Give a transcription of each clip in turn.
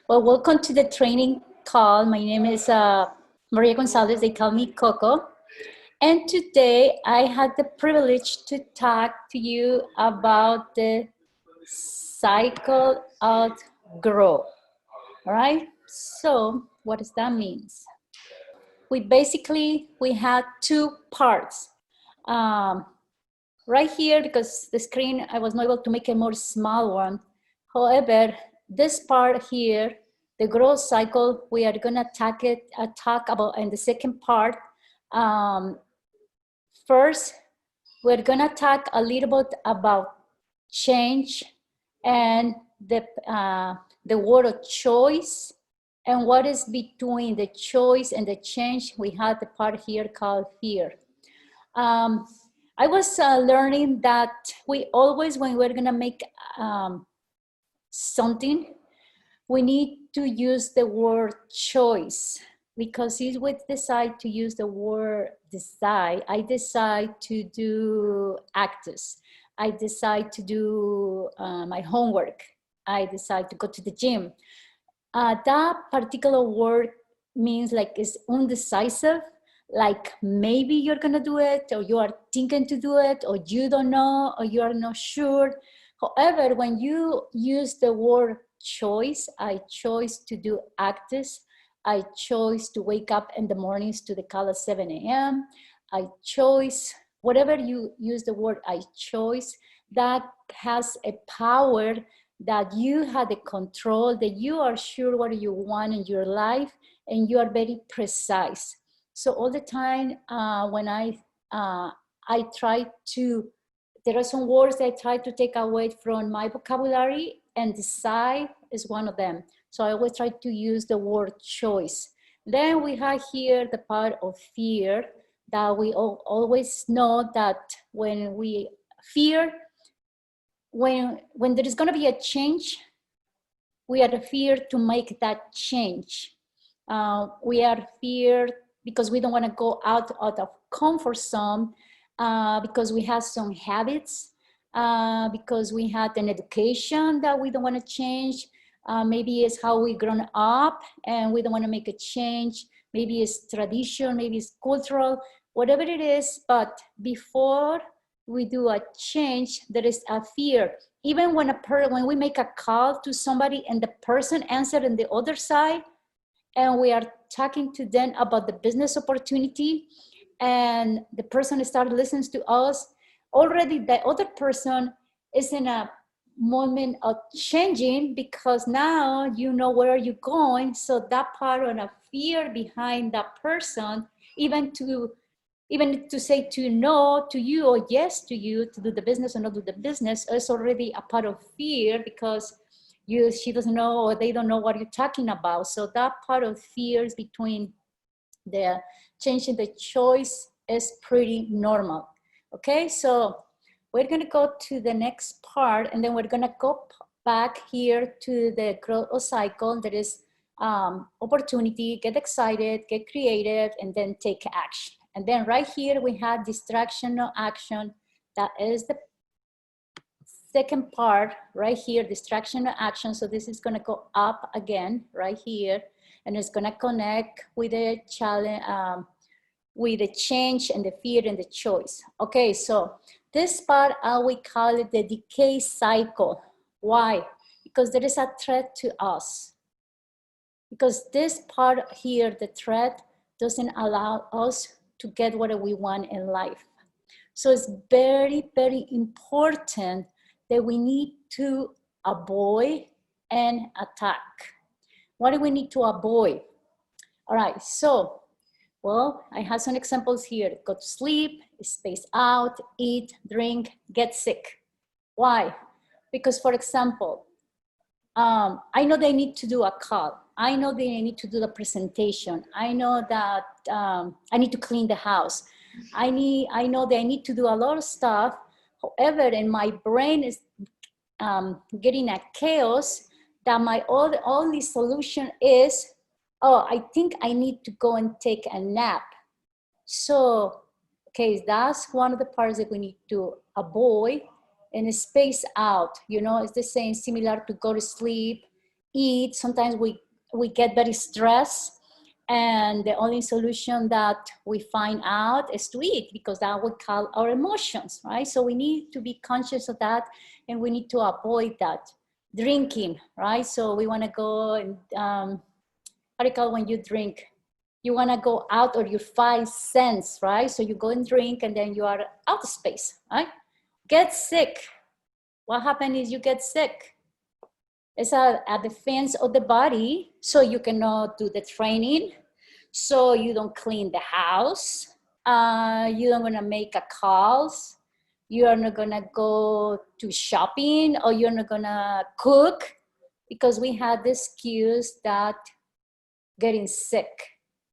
Well, welcome to the training call. My name is Maria Gonzalez. They call me Coco. And today I had the privilege to talk to you about the cycle of growth. All right. So what does that mean? We had two parts. Um, right here, because the screen, I was not able to make a more small one. However, this part here, the growth cycle, we are gonna talk about in the second part. First, we're gonna talk a little bit about change and the word of choice and what is between the choice and the change. We have the part here called fear. I was learning that we always, when we're gonna make something, we need to use the word choice, because if we decide to use the word decide, I decide to do actors, I decide to do my homework, I decide to go to the gym. That particular word means like it's undecisive, like maybe you're gonna do it, or you are thinking to do it, or you don't know, or you are not sure. However, when you use the word choice, I chose to do actors, I chose to wake up in the mornings to the call at 7 a.m. I chose, whatever you use the word I chose, that has a power that you have the control, that you are sure what you want in your life, and you are very precise. So all the time when I try to, there are some words that I try to take away from my vocabulary, and decide is one of them. So I always try to use the word choice. Then we have here the part of fear, that we always know that when we fear, when there is gonna be a change, we are feared to make that change. We are feared because we don't want to go out of comfort zone, because we have some habits, because we had an education that we don't want to change. Maybe it's how we grown up and we don't want to make a change. Maybe it's tradition, maybe it's cultural, whatever it is. But before we do a change, there is a fear. Even when when we make a call to somebody and the person answered on the other side, and we are talking to them about the business opportunity, and the person started listening to us, already the other person is in a moment of changing, because now you know where you're going. So that part of a fear behind that person, even to say to no to you or yes to you, to do the business or not do the business, is already a part of fear, because she doesn't know, or they don't know what you're talking about. So that part of fears between the changing the choice is pretty normal. Okay, so we're gonna go to the next part, and then we're gonna go back here to the growth cycle. That is opportunity, get excited, get creative, and then take action. And then right here we have distraction or action. That is the second part right here, distraction or action. So this is gonna go up again right here, and it's gonna connect with the challenge, with the change and the fear and the choice. Okay, so this part we call it the decay cycle. Why? Because there is a threat to us. Because this part here, the threat, doesn't allow us to get what we want in life. So it's very, very important that we need to avoid and attack. What do we need to avoid? All right, so, well, I have some examples here. Go to sleep, space out, eat, drink, get sick. Why? Because, for example, I know they need to do a call. I know they need to do the presentation. I know that I need to clean the house. I know that I need to do a lot of stuff. However, in my brain is getting a chaos, that my only solution is, oh, I think I need to go and take a nap. So, okay, that's one of the parts that we need to avoid, and space out. You know, it's the same, similar to go to sleep eat. Sometimes we get very stressed, and the only solution that we find out is to eat, because that would call our emotions, right? So we need to be conscious of that, and we need to avoid that. Drinking, right? So we want to go and what do you call when you drink? You want to go out of your five sense, right? So you go and drink, and then you are out of space, right? Get sick. What happens is you get sick. It's a defense of the body, so you cannot do the training, so you don't clean the house, you don't gonna make a calls, you're not gonna go to shopping, or you're not gonna cook, because we had this excuse that getting sick,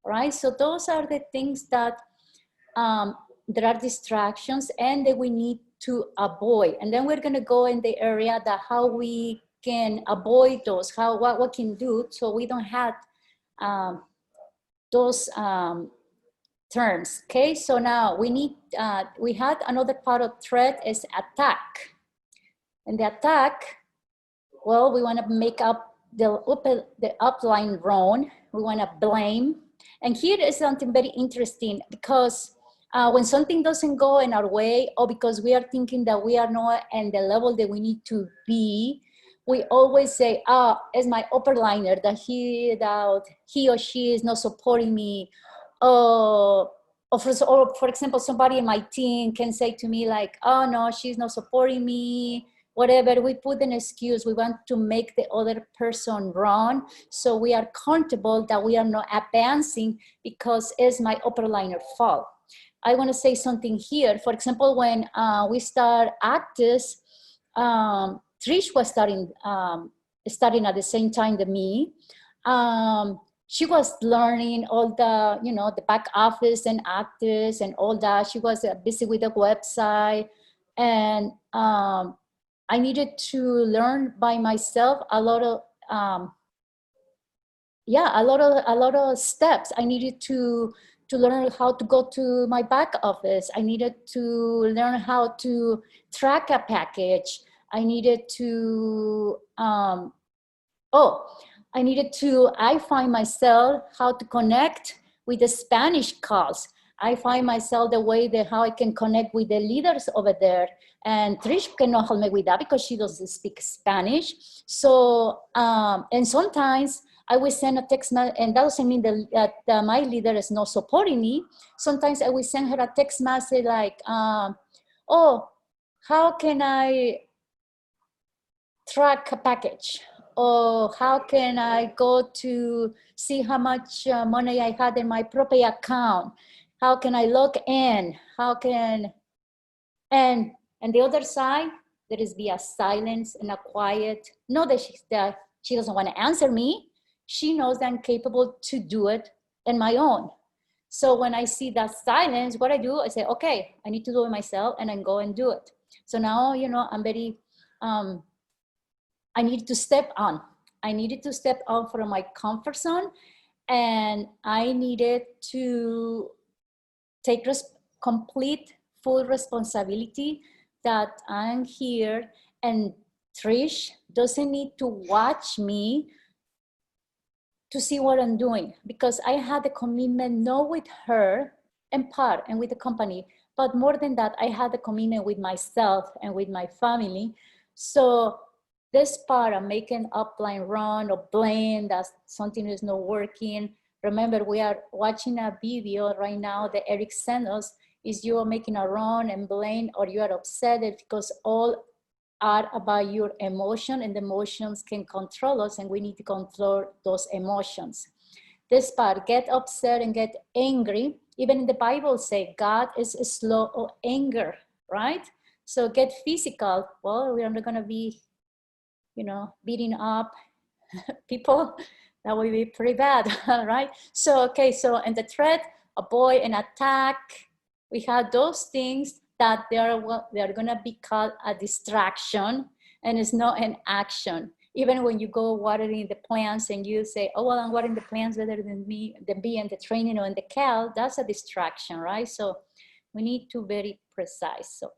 right? So those are the things that there are distractions and that we need to avoid. And then we're gonna go in the area that how we can avoid those, what we can do so we don't have those terms, okay? So now we need, we had another part of threat is attack. And the attack, well, we wanna make up the upline wrong, we wanna blame. And here is something very interesting, because when something doesn't go in our way, or because we are thinking that we are not in the level that we need to be, we always say, it's my upper liner that he or she is not supporting me. Or for example, somebody in my team can say to me like, oh no, she's not supporting me, whatever. We put an excuse. We want to make the other person wrong, so we are comfortable that we are not advancing because it's my upper liner fault. I want to say something here. For example, when we start Actis, Trish was starting at the same time that me. She was learning all the, the back office and Actis and all that. She was busy with the website, and I needed to learn by myself a lot of a lot of steps. I needed to learn how to go to my back office. I needed to learn how to track a package. I needed to I find myself how to connect with the Spanish calls. I find myself the way that how I can connect with the leaders over there. And Trish cannot help me with that because she doesn't speak Spanish. So, and sometimes I will send a text, and that doesn't mean that my leader is not supporting me. Sometimes I will send her a text message like, oh, how can I track a package? Or how can I go to see how much money I had in my property account? How can I log in? And the other side, there is be a silence and a quiet. Not that she doesn't want to answer me. She knows that I'm capable to do it on my own. So when I see that silence, what I do, I say, okay, I need to do it myself, and then go and do it. So now, I'm very, I needed to step on. I needed to step out from my comfort zone, and I needed to take complete, full responsibility that I'm here, and Trish doesn't need to watch me to see what I'm doing, because I had a commitment not with her and part and with the company, but more than that, I had a commitment with myself and with my family. So this part of making upline run or blame that something is not working. Remember, we are watching a video right now that Eric sent us. Is you are making a run and blame, or you are upset because all are about your emotion, and the emotions can control us, and we need to control those emotions. This part, get upset and get angry. Even in the Bible say God is slow of anger, right? So get physical. Well, we are not gonna be, beating up people. That would be pretty bad, right? So, okay, so in the threat, avoid and attack, we have those things that they're gonna be called a distraction, and it's not an action. Even when you go watering the plants and you say, oh, well, I'm watering the plants better than be in the training or in the cow, that's a distraction, right? So we need to be very precise. So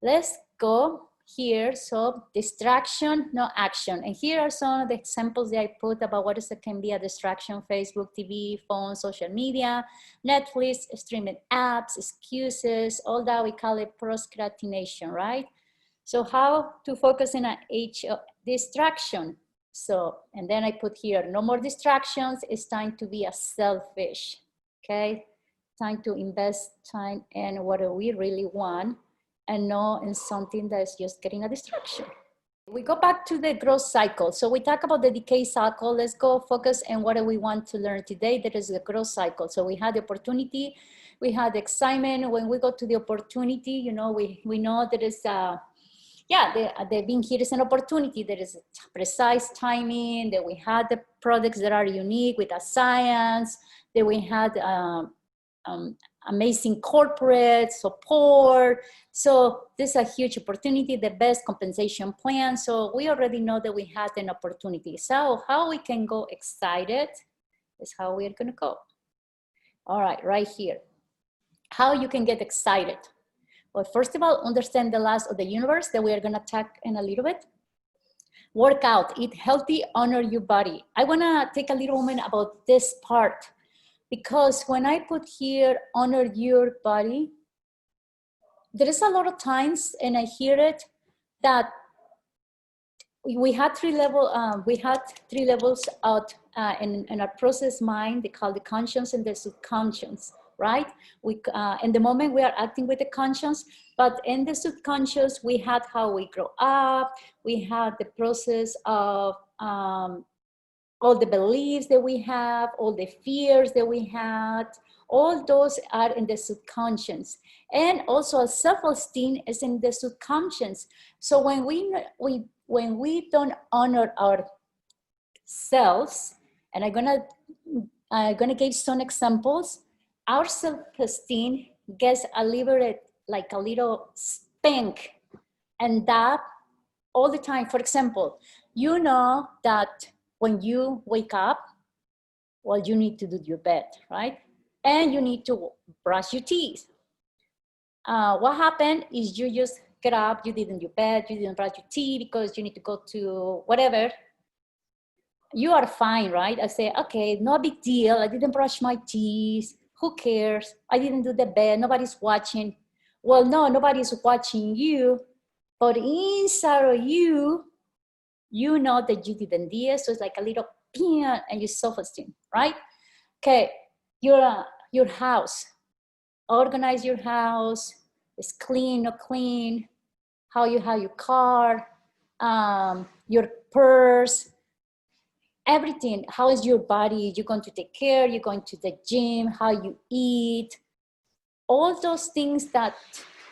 let's go here. So distraction, no action. And here are some of the examples that I put about what is it can be a distraction: Facebook, TV, phone, social media, Netflix, streaming apps, excuses, all that we call it procrastination, right? So how to focus in an age of distraction. So, and then I put here, no more distractions. It's time to be a selfish, okay? Time to invest time in what we really want and not in something that's just getting a distraction. We go back to the growth cycle. So we talk about the decay cycle. Let's go focus on what we want to learn today. That is the growth cycle. So we had the opportunity, we had excitement. When we go to the opportunity, you know, we know that is the being here is an opportunity. There is a precise timing, that we had the products that are unique with the science, that we had amazing corporate support. So this is a huge opportunity, the best compensation plan. So we already know that we had an opportunity. So how we can go excited is how we're gonna go. All right here. How you can get excited. Well, first of all, understand the laws of the universe that we are gonna talk in a little bit. Work out, eat healthy, honor your body. I wanna take a little moment about this part, because when I put here, honor your body, there is a lot of times, and I hear it, that we had three levels out in our process mind. They call the conscious and the subconscious, right? In the moment we are acting with the conscious, but in the subconscious, we had how we grow up, we had the process of all the beliefs that we have, all the fears that we had, all those are in the subconscious. And also self-esteem is in the subconscious. So when we don't honor ourselves, and I'm gonna give some examples, our self-esteem gets a little spank, and that all the time. For example, you know that when you wake up, well, you need to do your bed, right? And you need to brush your teeth. What happened is you just get up, you didn't do your bed, you didn't brush your teeth because you need to go to whatever. You are fine, right? I say, okay, no big deal. I didn't brush my teeth. Who cares? I didn't do the bed. Nobody's watching. Well, no, nobody's watching you. But inside of you, you know that you didn't do it. So it's like a little pin and your self-esteem, right? Okay, your house. Organize your house. It's clean or clean. How you have your car, your purse, everything. How is your body? You're going to take care, you're going to the gym, how you eat, all those things, that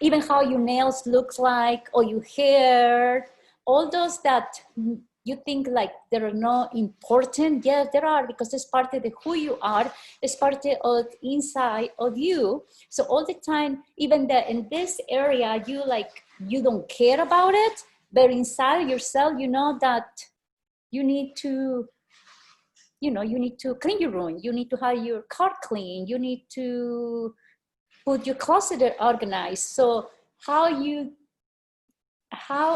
even how your nails looks like, or your hair, all those that you think like they're not important. Yes, there are, because it's part of who you are. It's part of inside of you. So all the time, even that in this area, you don't care about it, but inside yourself, you know that you need to, you need to clean your room. You need to have your car clean. You need to put your closet organized. So how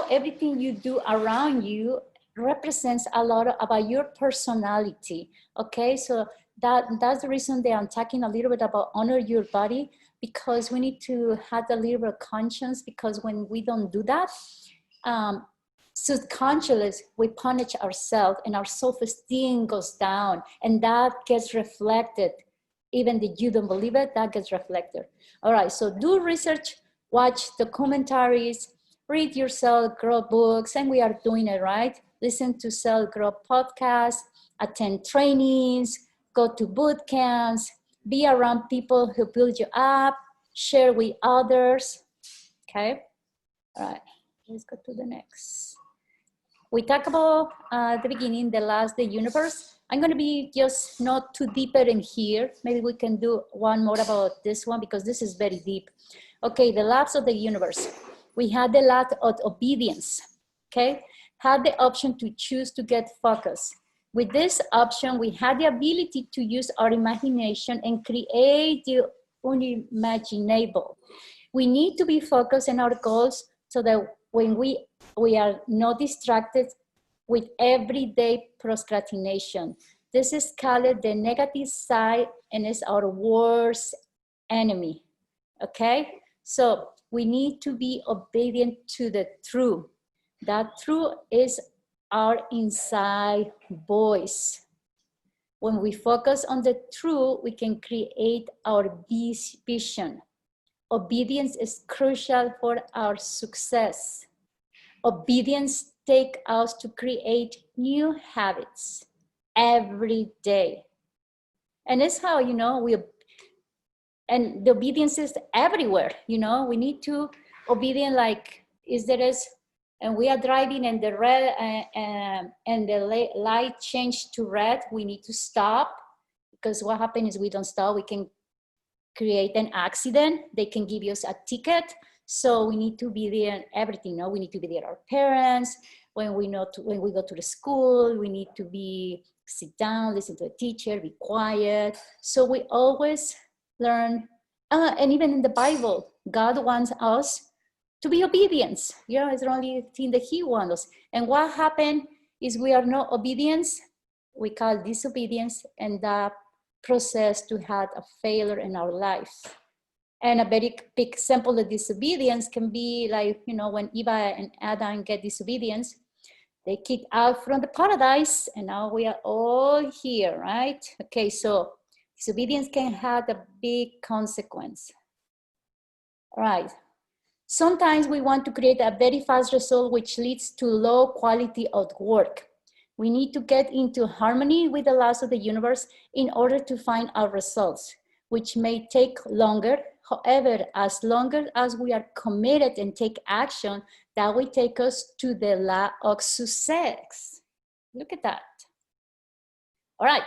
everything you do around you represents a lot about your personality. Okay, so that's the reason that I'm talking a little bit about honor your body, because we need to have a little bit of conscience, because when we don't do that, subconsciously we punish ourselves and our self-esteem goes down, and that gets reflected. Even if you don't believe it, that gets reflected. All right, so do research, watch documentaries, read your self-growth books, and we are doing it, right? Listen to self-growth podcasts, attend trainings, go to boot camps, be around people who build you up, share with others, okay? All right, let's go to the next. We talk about the beginning, the universe. I'm gonna be just not too deeper in here. Maybe we can do one more about this one, because this is very deep. Okay, the laws of the universe. We had the law of obedience, okay? Had the option to choose to get focused. With this option, we had the ability to use our imagination and create the unimaginable. We need to be focused on our goals so that when we are not distracted with everyday procrastination. This is called the negative side and is our worst enemy, okay? So we need to be obedient to the truth. That truth is our inside voice. When we focus on the truth, we can create our vision. Obedience is crucial for our success. Obedience takes us to create new habits every day. And it's how, you know, and the obedience is everywhere, you know, we need to obedient, like and we are driving and the red and the light changed to red, we need to stop, because what happens is we don't stop, we can create an accident, they can give us a ticket. So we need to be there in everything, no? We need to be there, our parents, when we go to the school, we need to sit down, listen to a teacher, be quiet. So we always learn, and even in the Bible, God wants us to be obedient. You know, it's the only thing that he wants us. And what happened is we are not obedience, we call disobedience, and that process to have a failure in our life. And a very big example of disobedience can be like, you know, when Eva and Adam get disobedience, they kicked out from the paradise, and now we are all here, right? Okay, so disobedience can have a big consequence. All right. Sometimes we want to create a very fast result, which leads to low quality of work. We need to get into harmony with the laws of the universe in order to find our results, which may take longer. However, as long as we are committed and take action, that will take us to the law of success. Look at that. All right.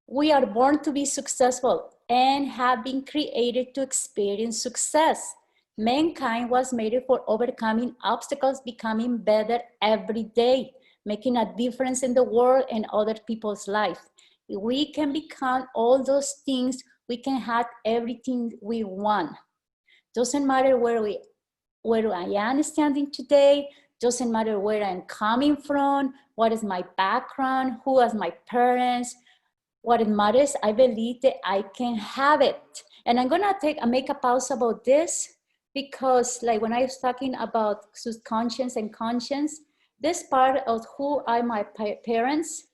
We are born to be successful and have been created to experience success. Mankind was made for overcoming obstacles, becoming better every day, making a difference in the world and other people's life. If we can become all those things, we can have everything we want. Doesn't matter where I am standing today, doesn't matter where I'm coming from, what is my background, who are my parents. What it matters, I believe that I can have it. And I'm gonna make a pause about this, because like when I was talking about subconscious and conscience, this part of who are my parents,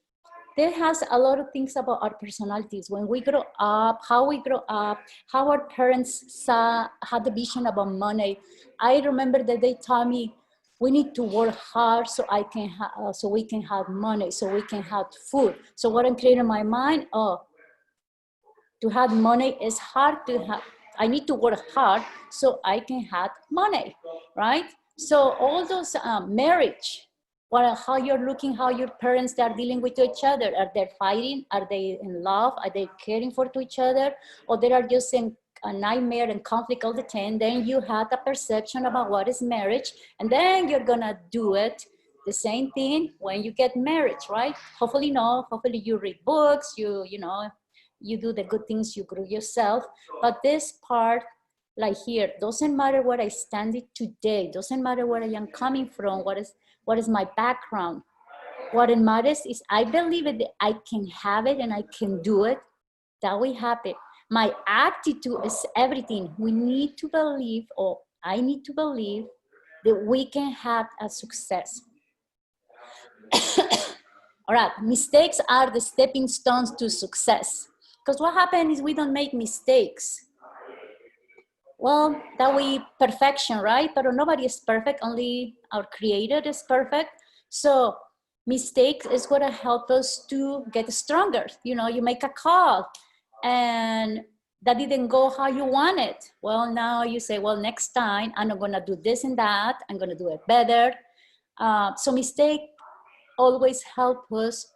that has a lot of things about our personalities. When we grow up, how we grow up, how our parents had the vision about money. I remember that they told me, we need to work hard so we can have money, so we can have food. So what I'm creating in my mind, to have money is hard to have. I need to work hard so I can have money, right? So all those marriage, how you're looking, how your parents are dealing with each other. Are they fighting? Are they in love? Are they caring for each other? Or they are just in a nightmare and conflict all the time? Then you have a perception about what is marriage, and then you're gonna do it the same thing when you get married, right? Hopefully no, hopefully you read books, you know, you do the good things, you grow yourself. But this part, like here, doesn't matter where I stand today, doesn't matter where I am coming from, what is my background. What it matters is I believe that I can have it and I can do it, that will happen. My attitude is everything. We need to believe, or I need to believe, that we can have a success. All right, mistakes are the stepping stones to success. Because what happens is we don't make mistakes. Well, that we perfection, right? But nobody is perfect, only our creator is perfect. So mistakes is what help us to get stronger. You know, you make a call and that didn't go how you want it. Well, now you say, well, next time I'm not gonna do this and that, I'm gonna do it better. So mistake always help us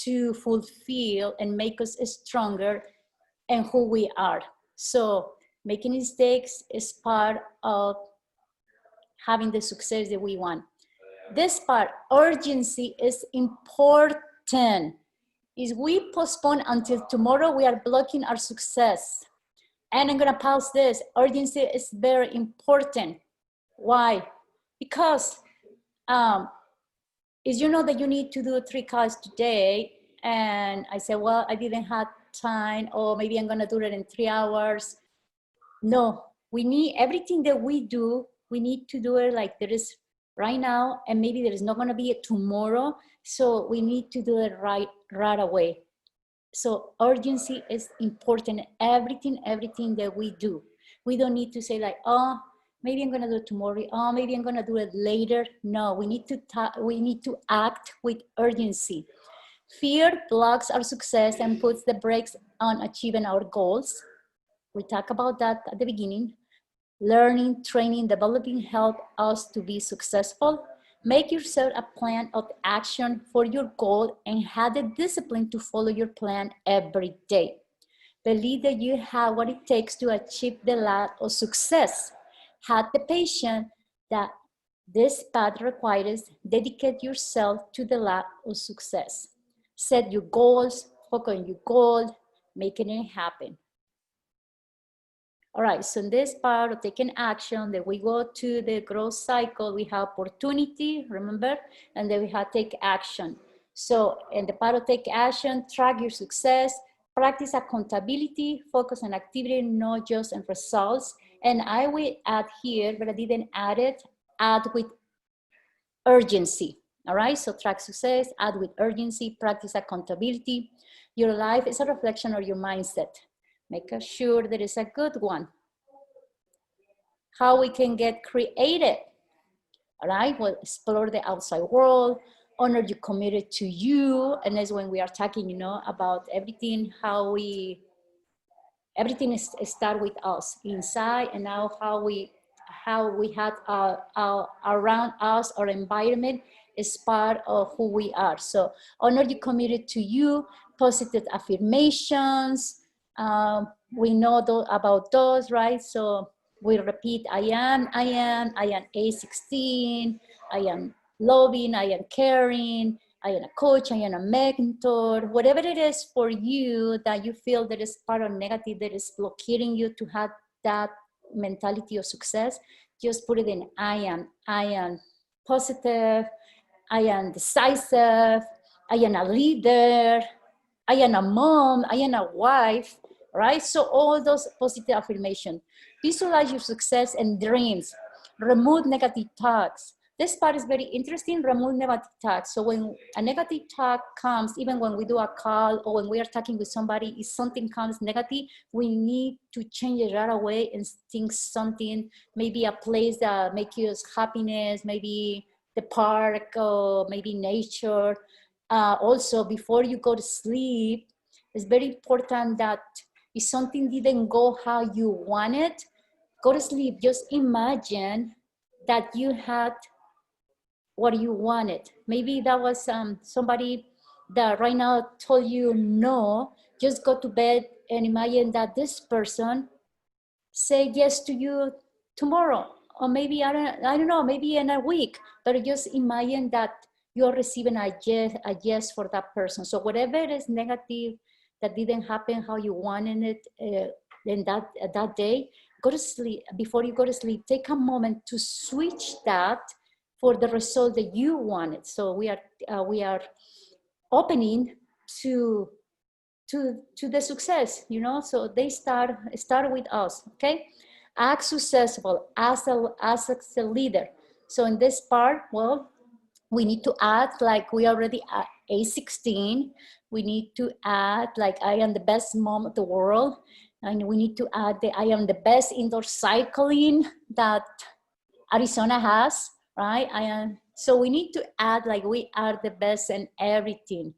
to fulfill and make us stronger in who we are. So making mistakes is part of having the success that we want. This part, urgency, is important. If we postpone until tomorrow, we are blocking our success. And I'm gonna pause this. Urgency is very important. Why? Because is you know that you need to do 3 calls today, and I said, well, I didn't have time, or maybe I'm gonna do it in 3 hours. No, we need everything that we do, we need to do it like there is right now, and maybe there is not gonna be a tomorrow, so we need to do it right away. So urgency is important. Everything that we do. We don't need to say like, oh, maybe I'm gonna do it tomorrow. Oh, maybe I'm gonna do it later. No, we need to act with urgency. Fear blocks our success and puts the brakes on achieving our goals. We talked about that at the beginning. Learning, training, developing help us to be successful. Make yourself a plan of action for your goal and have the discipline to follow your plan every day. Believe that you have what it takes to achieve the ladder of success. Have the patience that this path requires. Dedicate yourself to the ladder of success. Set your goals, focus on your goal, making it happen. All right, so in this part of taking action, then we go to the growth cycle, we have opportunity, remember? And then we have take action. So in the part of take action, track your success, practice accountability, focus on activity, not just on results. And I will add here, but I didn't add it, add with urgency. All right, so track success, add with urgency, practice accountability. Your life is a reflection of your mindset. Make sure that it's a good one. How we can get creative. All right, we'll explore the outside world, honor you committed to you. And that's when we are talking, you know, about everything, everything is start with us inside, and now how we had around us, our environment is part of who we are. So honor you committed to you, positive affirmations. We know about those, right? So we repeat, I am A16, I am loving, I am caring, I am a coach, I am a mentor, whatever it is for you that you feel that is part of negative, that is blocking you to have that mentality of success, just put it in I am positive, I am decisive, I am a leader, I am a mom, I am a wife, right? So all those positive affirmations. Visualize your success and dreams. Remove negative thoughts. This part is very interesting, remove negative thoughts. So when a negative thought comes, even when we do a call or when we are talking with somebody, if something comes negative, we need to change it right away and think something, maybe a place that makes us happiness, maybe the park or maybe nature. Also, before you go to sleep, it's very important that if something didn't go how you wanted, go to sleep. Just imagine that you had what you wanted. Maybe that was somebody that right now told you no. Just go to bed and imagine that this person say yes to you tomorrow, or maybe I don't know, maybe in a week. But just imagine that you're receiving a yes for that person. So whatever is negative that didn't happen how you wanted it in that day, go to sleep. Before you go to sleep, take a moment to switch that for the result that you wanted. So we are opening to the success, you know. So they start with us. Okay, act successful as a leader. So in this part, well, we need to act like we already at A16. We need to act like I am the best mom of the world, and we need to add that I am the best indoor cycling that Arizona has, right? So we need to add like we are the best in everything.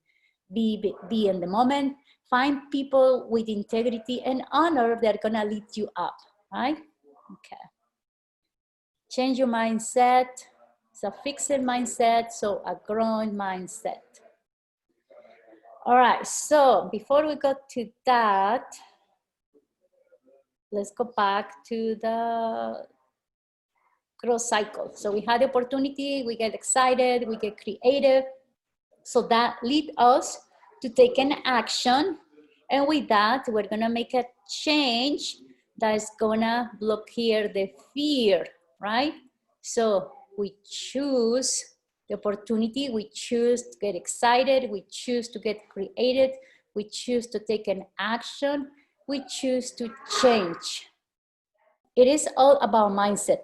Be in the moment. Find people with integrity and honor that are gonna lead you up, right? Okay. Change your mindset. It's a fixed mindset, so a growing mindset. All right, so before we go to that, let's go back to the growth cycle. So we had the opportunity, we get excited, we get creative. So that leads us to take an action. And with that, we're gonna make a change that is gonna block here the fear, right? So we choose the opportunity, we choose to get excited, we choose to get creative, we choose to take an action, we choose to change. It is all about mindset.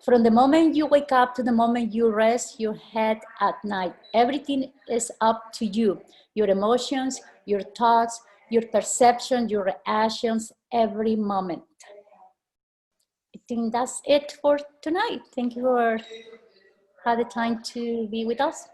From the moment you wake up to the moment you rest your head at night, everything is up to you. Your emotions, your thoughts, your perception, your reactions, every moment. I think that's it for tonight. Thank you for having the time to be with us.